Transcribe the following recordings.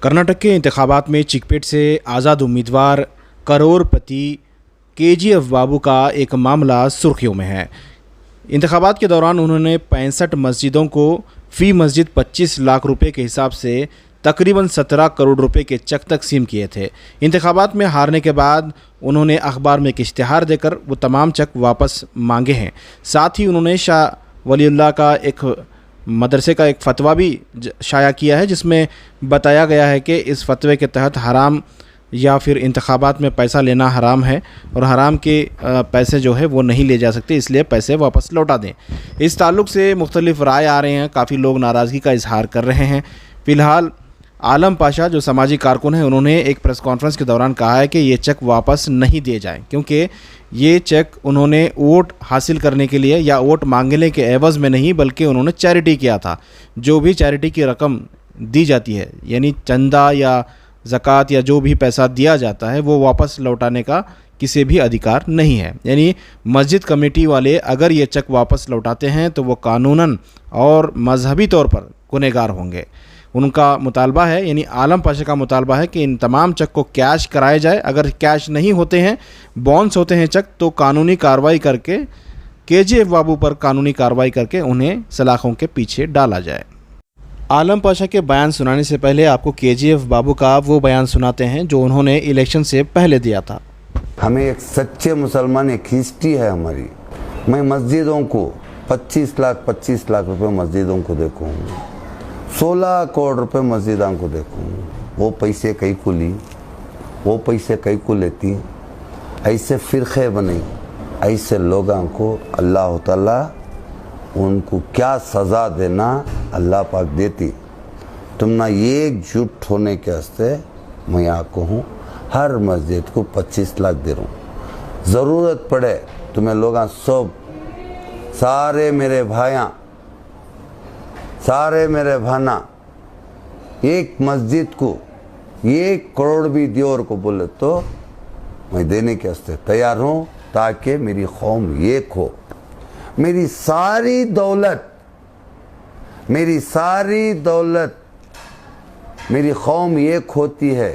कर्नाटक के इंतखाबात में चिकपेट से आज़ाद उम्मीदवार करोड़पति केजीएफ बाबू का एक मामला सुर्खियों में है। इंतखाबात के दौरान उन्होंने 65 मस्जिदों को फ़ी मस्जिद 25 लाख रुपए के हिसाब से तकरीबन 17 करोड़ रुपए के चेक तकसीम किए थे। इंतखाबात में हारने के बाद उन्होंने अखबार में एक इश्तिहार देकर वो तमाम चेक वापस मांगे हैं। साथ ही उन्होंने शाह वलीउल्लाह का एक मदरसे का एक फ़तवा भी शाया किया है, जिसमें बताया गया है कि इस फतवे के तहत हराम या फिर इंतखाबात में पैसा लेना हराम है और हराम के पैसे जो है वो नहीं ले जा सकते, इसलिए पैसे वापस लौटा दें। इस ताल्लुक़ से मुख्तलिफ राय आ रहे हैं, काफ़ी लोग नाराज़गी का इजहार कर रहे हैं। फ़िलहाल आलम पाशा जो समाजी कारकुन हैं, उन्होंने एक प्रेस कॉन्फ्रेंस के दौरान कहा है कि ये चेक वापस नहीं दिए जाएं, क्योंकि ये चेक उन्होंने वोट हासिल करने के लिए या वोट मांगने के एवज़ में नहीं, बल्कि उन्होंने चैरिटी किया था। जो भी चैरिटी की रकम दी जाती है, यानी चंदा या ज़कात या जो भी पैसा दिया जाता है, वो वापस लौटाने का किसी भी अधिकार नहीं है। यानी मस्जिद कमेटी वाले अगर ये चेक वापस लौटाते हैं तो वो कानूनन और मजहबी तौर पर गुनहगार होंगे। उनका मुतालबा है, यानी आलम पाशा का मुतालबा है कि इन तमाम चेक को कैश कराया जाए। अगर कैश नहीं होते हैं, बॉन्स होते हैं चेक, तो कानूनी कार्रवाई करके केजीएफ बाबू पर कानूनी कार्रवाई करके उन्हें सलाखों के पीछे डाला जाए। आलम पाशा के बयान सुनाने से पहले आपको केजीएफ बाबू का वो बयान सुनाते हैं जो उन्होंने इलेक्शन से पहले दिया था। हमें एक सच्चे मुसलमान, एक हिस्ट्री है हमारी। मैं मस्जिदों को 25 लाख रुपए मस्जिदों को देखूँगा, 16 करोड़ रुपए मस्जिदों को देखूँगा। वो पैसे कई को ली, वो पैसे कई को लेती, ऐसे फ़िरक़े बने, ऐसे लोगों को अल्लाह ताला उनको क्या सज़ा देना अल्लाह पाक देती। तुम ना एक झूठ होने के वास्ते मैं आपको हूँ हर मस्जिद को 25 लाख दे रहा हूँ। ज़रूरत पड़े तुम्हें लोग सब सारे मेरे भाइयाँ, सारे मेरे भाना एक मस्जिद को 1 करोड़ भी दियोर को बोले तो मैं देने के वास्ते तैयार हूँ, ताकि मेरी कौम एक हो। मेरी सारी दौलत मेरी कौम एक होती है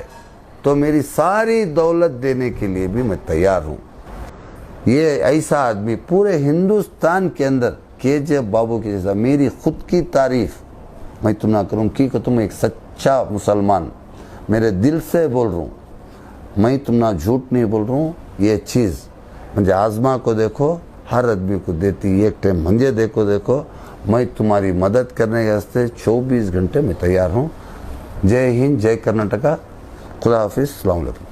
तो मेरी सारी दौलत देने के लिए भी मैं तैयार हूँ। ये ऐसा आदमी पूरे हिंदुस्तान के अंदर केजीएफ बाबू के जैसा, मेरी खुद की तारीफ मैं तुम ना करूँ कि तुम एक सच्चा मुसलमान, मेरे दिल से बोल रहा हूँ, मैं तुम ना झूठ नहीं बोल रहा हूँ। ये चीज़ मुझे आज़मा को देखो, हर आदमी को देती, एक टाइम मुझे देखो, मैं तुम्हारी मदद करने के वास्ते 24 घंटे में तैयार हूँ। जय हिंद, जय कर्नाटका, खुदा हाफिज़, अस्सलाम वालेकुम।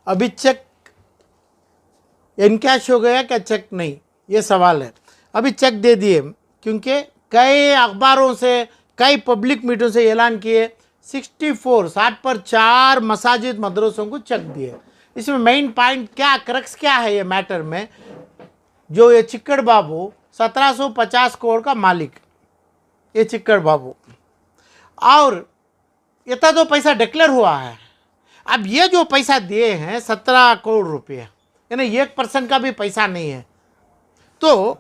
अभी चेक इनकैश हो गया क्या चेक नहीं, ये सवाल है। अभी चेक दे दिए, क्योंकि कई अखबारों से, कई पब्लिक मीटिंग से ऐलान किए 60 पर 4 मसाजिद मदरसों को चेक दिए। इसमें मेन पॉइंट क्या, क्रक्स क्या है ये मैटर में, जो ये चिक्कड़ बाबू 1750 करोड़ का मालिक, ये चिक्कड़ बाबू, और इतना तो पैसा डिक्लेयर हुआ है। अब ये जो पैसा दिए हैं 17 करोड़ रुपये, यानी 1% का भी पैसा नहीं है। तो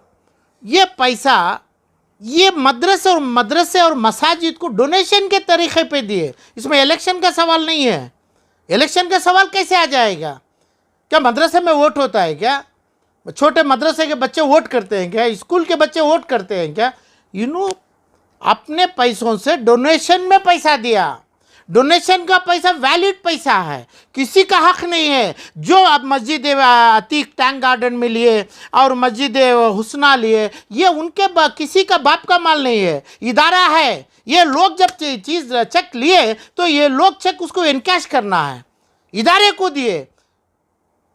ये पैसा ये मदरसे और मसाजिद को डोनेशन के तरीके पे दिए। इसमें इलेक्शन का सवाल नहीं है। इलेक्शन का सवाल कैसे आ जाएगा? क्या मदरसे में वोट होता है क्या? छोटे मदरसे के बच्चे वोट करते हैं क्या? स्कूल के बच्चे वोट करते हैं क्या? अपने पैसों से डोनेशन में पैसा दिया। डोनेशन का पैसा वैलिड पैसा है, किसी का हक नहीं है। जो आप मस्जिद अतीक टैंक गार्डन में लिए और मस्जिद हुस्ना लिए, ये उनके किसी का बाप का माल नहीं है, इदारा है। ये लोग जब चीज़ चेक लिए तो ये लोग चेक उसको इनकैश करना है, इदारे को दिए,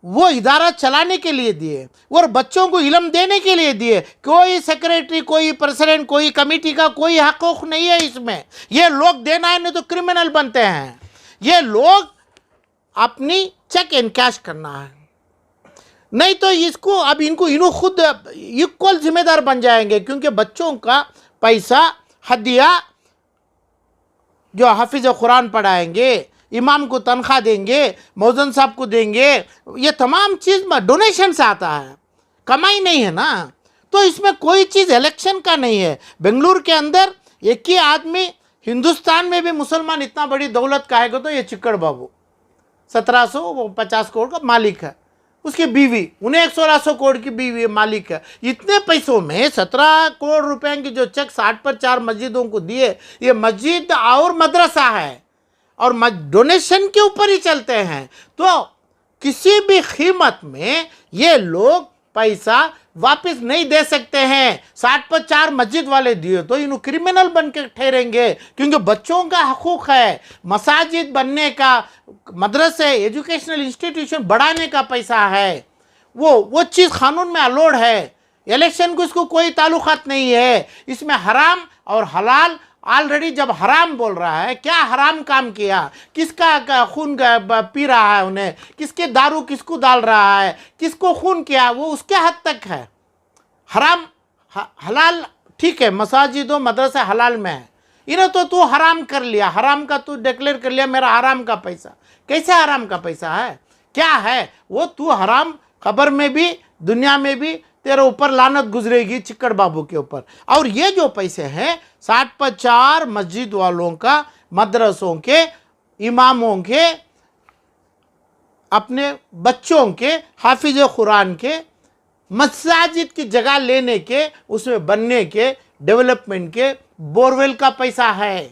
वो इदारा चलाने के लिए दिए और बच्चों को इल्म देने के लिए दिए। कोई सेक्रेटरी, कोई प्रेसिडेंट, कोई कमेटी का कोई हक़ नहीं है इसमें। ये लोग देना है, नहीं तो क्रिमिनल बनते हैं। ये लोग अपनी चेक इनकैश करना है, नहीं तो इसको अब इनको खुद इक्वल जिम्मेदार बन जाएंगे, क्योंकि बच्चों का पैसा हदिया जो हाफिज़ कुरान पढ़ाएंगे इमाम को तनख्वाह देंगे, मौजन साहब को देंगे, ये तमाम चीज़ डोनेशन से आता है, कमाई नहीं है ना। तो इसमें कोई चीज़ इलेक्शन का नहीं है। बेंगलुरु के अंदर एक ही आदमी, हिंदुस्तान में भी मुसलमान इतना बड़ी दौलत का है तो ये चिक्कड़ बाबू 1750 करोड़ का मालिक है, उसकी बीवी, उन्हें 1600 करोड़ की बीवी मालिक है। इतने पैसों में 17 करोड़ रुपए की जो चेक 60 पर 4 मस्जिदों को दिए, ये मस्जिद और मदरसा है और डोनेशन के ऊपर ही चलते हैं। तो किसी भी कीमत में ये लोग पैसा वापस नहीं दे सकते हैं। 60 पर 4 मस्जिद वाले दिए तो इन क्रिमिनल बन के ठहरेंगे, क्योंकि बच्चों का हकूक है, मसाजिद बनने का, मदरसे, एजुकेशनल इंस्टीट्यूशन बढ़ाने का पैसा है, वो चीज़ कानून में अलाउड है। इलेक्शन को इसको कोई ताल्लुकात नहीं है। इसमें हराम और हलाल ऑलरेडी जब हराम बोल रहा है, क्या हराम काम किया, किसका खून पी रहा है, उन्हें किसके दारू किसको डाल रहा है, किसको खून किया, वो उसके हद तक है। हराम हलाल ठीक है, मसाजिदों मदरसा हलाल में है, इन्हें तो तू हराम कर लिया, हराम का तू डिक्लेयर कर लिया मेरा हराम का पैसा। कैसे हराम का पैसा है, क्या है वो? तू हराम खबर में भी दुनिया में भी तेरे ऊपर लानत गुजरेगी चिक्कड़ बाबू के ऊपर। और ये जो पैसे हैं 60 पर 4 मस्जिद वालों का, मदरसों के, इमामों के, अपने बच्चों के, हाफिज कुरान के, मसाजिद की जगह लेने के, उसमें बनने के, डेवलपमेंट के, बोरवेल का पैसा है।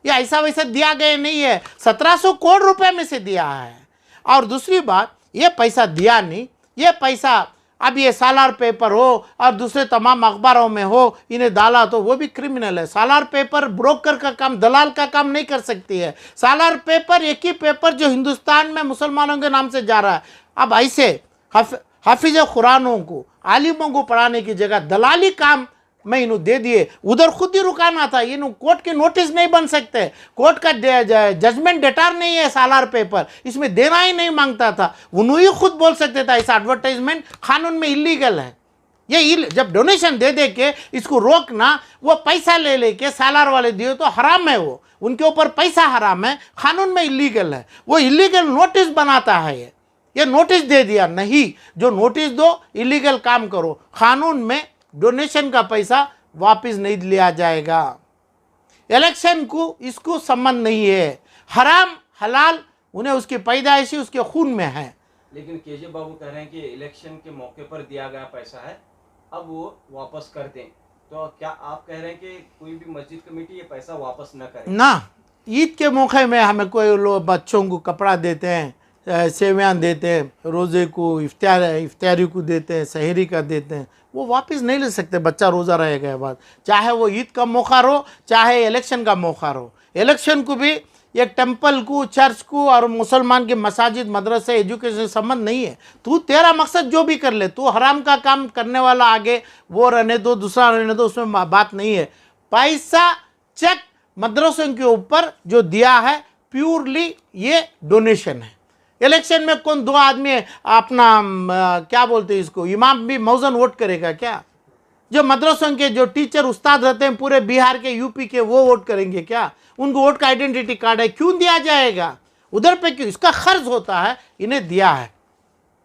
ये ऐसा वैसा दिया गया नहीं है, 1700 करोड़ रुपए में से दिया है। और दूसरी बात, ये पैसा दिया नहीं, ये पैसा अब ये सालार पेपर हो और दूसरे तमाम अखबारों में हो, इन्हें डाला तो वो भी क्रिमिनल है। सालार पेपर ब्रोकर का काम, दलाल का काम नहीं कर सकती है। सालार पेपर एक ही पेपर जो हिंदुस्तान में मुसलमानों के नाम से जा रहा है। अब ऐसे हाफिज कुरानों को, आलिमों को पढ़ाने की जगह दलाली काम में इन्हों दे दिए। उधर खुद ही रुकाना था, इन्हों कोर्ट के नोटिस नहीं बन सकते, कोर्ट का जजमेंट डेटार नहीं है सालार पेपर, इसमें देना ही नहीं मांगता था। उन्होंने ही खुद बोल सकते था इस एडवर्टाइजमेंट कानून में इलीगल है। ये जब डोनेशन दे दे के इसको रोकना, वो पैसा ले लेके सालार वाले दिए तो हराम है, वो उनके ऊपर पैसा हराम है, कानून में इलीगल है। वो इलीगल नोटिस बनाता है, ये नोटिस दे दिया, नहीं जो नोटिस दो इलीगल काम करो, कानून में डोनेशन का पैसा वापस नहीं लिया जाएगा। इलेक्शन को इसको संबंध नहीं है। हराम हलाल उन्हें उसकी पैदाइशी उसके खून में है। लेकिन केजे बाबू कह रहे हैं कि इलेक्शन के मौके पर दिया गया पैसा है, अब वो वापस कर दें। तो क्या आप कह रहे हैं कि कोई भी मस्जिद कमेटी ये पैसा वापस न करे? ना, ईद के मौके में हमें कोई लोग बच्चों को कपड़ा देते हैं, सेवियाँ देते हैं, रोज़े को इफ्तारी को देते हैं, सहरी का देते हैं, वो वापस नहीं ले सकते। बच्चा रोज़ा रहेगा के बाद, चाहे वो ईद का मौका हो चाहे इलेक्शन का मौका हो। इलेक्शन को भी एक टेंपल को, चर्च को और मुसलमान के मसाजिद, मदरसे, एजुकेशन संबंध नहीं है। तू तेरा मकसद जो भी कर ले, तू हराम का काम करने वाला आगे वो रहने दो, दूसरा रहने दो, उसमें बात नहीं है। पैसा चेक मदरसों के ऊपर जो दिया है प्योरली ये डोनेशन है। इलेक्शन में कौन दो आदमी अपना क्या बोलते हैं इसको, इमाम भी मौजन वोट करेगा क्या? जो मदरसों के जो टीचर उस्ताद रहते हैं पूरे बिहार के, यूपी के, वो वोट करेंगे क्या? उनको वोट का आइडेंटिटी कार्ड है, क्यों दिया जाएगा उधर पे? क्यों? इसका खर्च होता है, इन्हें दिया है।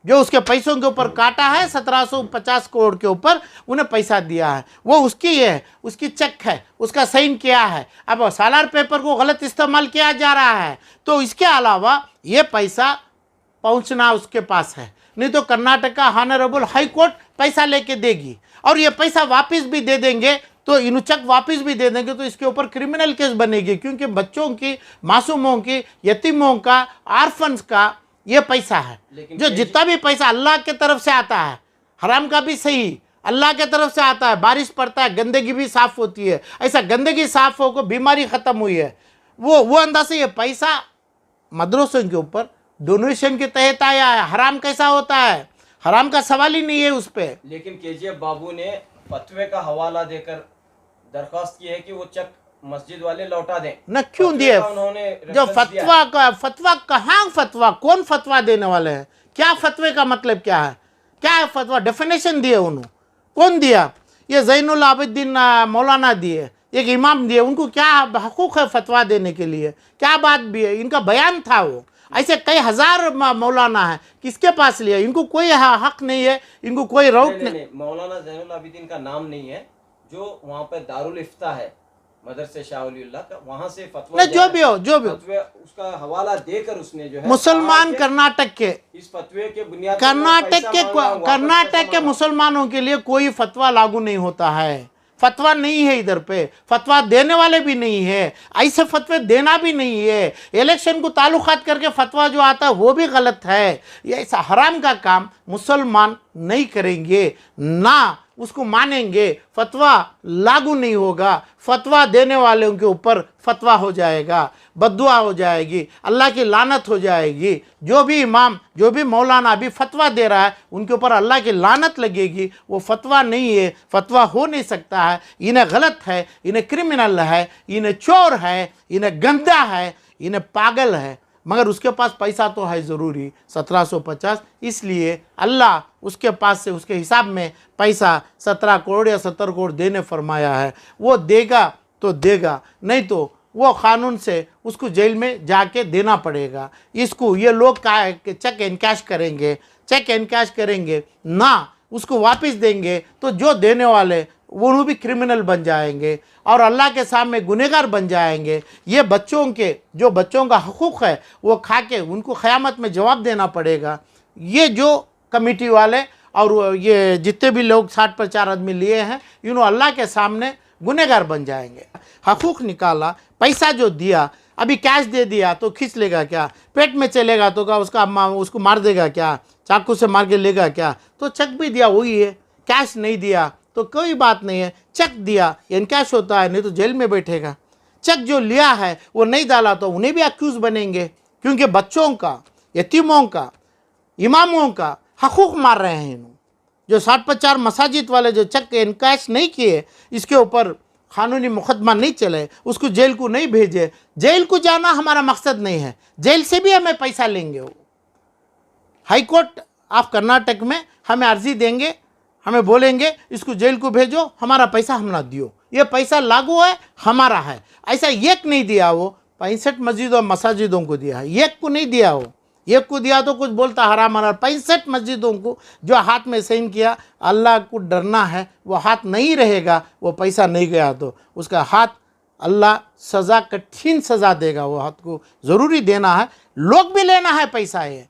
जो उसके पैसों के ऊपर काटा है 1750 करोड़ के ऊपर, उन्हें पैसा दिया है, वो उसकी है, उसकी चेक है, उसका साइन किया है। अब सालार पेपर को गलत इस्तेमाल किया जा रहा है, तो इसके अलावा ये पैसा पहुंचना उसके पास है। नहीं तो कर्नाटक का ऑनरेबल हाई कोर्ट पैसा लेके देगी और ये पैसा वापस भी दे देंगे, तो इन्हें चेक वापस भी दे देंगे, तो इसके ऊपर क्रिमिनल केस बनेगी। क्योंकि बच्चों की, मासूमों की, यतीमों का, आर्फन्स का ये पैसा है। जो जितना भी पैसा अल्लाह के तरफ से आता है, हराम का भी सही अल्लाह के तरफ से आता है, बारिश पड़ता है, गंदगी भी साफ होती है, ऐसा गंदगी साफ हो को बीमारी खत्म हुई है, वो अंदाज से ये पैसा मदरसों के ऊपर डोनेशन के तहत आया है। हराम कैसा होता है? हराम का सवाल ही नहीं है उस पर। लेकिन केजीएफ बाबू ने फतवे का हवाला देकर दरखास्त की है कि वो चेक मस्जिद वाले लौटा दें। न क्यों दिए? जो फतवा कहाँ फतवा, कौन फतवा देने वाले हैं? क्या फतवे का मतलब क्या है? क्या है फतवा? डेफिनेशन दिए उन्होंने, कौन दिया? ये जैनुल आबिदीन मौलाना दिए, एक इमाम दिए, उनको क्या हकूक़ है फतवा देने के लिए, क्या बात भी है, इनका बयान था वो। ऐसे कई हज़ार मौलाना है, किसके पास लिया, इनको कोई हक नहीं है, इनको कोई रौक नहीं। मौलाना ज़ैनुल आबिदीन का नाम नहीं है, जो वहाँ पे दारुल इफ्ता है मदरसे शाह वलीउल्लाह का, वहाँ से फतवा नहीं, जो भी हो उसका हवाला देकर उसने जो है मुसलमान कर्नाटक के इस फतवे के बुनियाद कर्नाटक के मुसलमानों के लिए कोई फतवा लागू नहीं होता है। फतवा नहीं है इधर पे, फतवा देने वाले भी नहीं है, ऐसे फतवे देना भी नहीं है। इलेक्शन को ताल्लुकात करके फतवा जो आता है वो भी गलत है। ये ऐसा हराम का काम मुसलमान नहीं करेंगे, ना उसको मानेंगे, फतवा लागू नहीं होगा, फतवा देने वालों के ऊपर फतवा हो जाएगा, बद्दुआ हो जाएगी, अल्लाह की लानत हो जाएगी। जो भी इमाम, जो भी मौलाना अभी फतवा दे रहा है उनके ऊपर अल्लाह की लानत लगेगी। वो फतवा नहीं है, फतवा हो नहीं सकता है, इन्हें गलत है, इन्हें क्रिमिनल है, इन्हें चोर है, इन्हें गंदा है, इन्हें पागल है। मगर उसके पास पैसा तो है ज़रूरी 1750, इसलिए अल्लाह उसके पास से उसके हिसाब में पैसा 17 करोड़ या 70 करोड़ देने फरमाया है। वो देगा तो देगा, नहीं तो वो कानून से उसको जेल में जाके देना पड़ेगा। इसको ये लोग चेक एनकैश करेंगे, चेक एनकैश करेंगे ना उसको वापस देंगे तो जो देने वाले वो भी क्रिमिनल बन जाएंगे और अल्लाह के सामने गुनहगार बन जाएंगे। ये बच्चों के, जो बच्चों का हकूक़ है वो खा के उनको क़यामत में जवाब देना पड़ेगा। ये जो कमेटी वाले और ये जितने भी लोग 60 पर 4 आदमी लिए हैं, इन्हों अल्लाह के सामने गुनहगार बन जाएंगे। हकूक़ निकाला, पैसा जो दिया, अभी कैश दे दिया तो खींच लेगा क्या, पेट में चलेगा तो क्या उसको मार देगा क्या, चाकू से मार के लेगा क्या। तो चेक भी दिया वही है, कैश नहीं दिया तो कोई बात नहीं है, चेक दिया इनकैश होता है, नहीं तो जेल में बैठेगा। चेक जो लिया है वो नहीं डाला तो उन्हें भी अक्यूज़ बनेंगे, क्योंकि बच्चों का, यतीमों का, इमामों का हकूक़ मार रहे हैं इन्हों। जो 60 पर 4 मसाजिद वाले जो चेक इनकैश नहीं किए, इसके ऊपर कानूनी मुकदमा नहीं चले, उसको जेल को नहीं भेजे। जेल को जाना हमारा मकसद नहीं है, जेल से भी हमें पैसा लेंगे। वो हाई कोर्ट ऑफ कर्नाटक में हमें अर्जी देंगे, हमें बोलेंगे इसको जेल को भेजो, हमारा पैसा हम ना दियो, ये पैसा लागू है हमारा है। ऐसा एक नहीं दिया, वो 65 मस्जिदों और मसाजिदों को दिया है, एक को नहीं दिया। वो एक को दिया तो कुछ बोलता हराम हराम। 65 मस्जिदों को जो हाथ में साइन किया, अल्लाह को डरना है, वो हाथ नहीं रहेगा, वो पैसा नहीं गया तो उसका हाथ अल्लाह सज़ा, कठिन सज़ा देगा। वो हाथ को ज़रूरी देना है, लोग भी लेना है पैसा। ये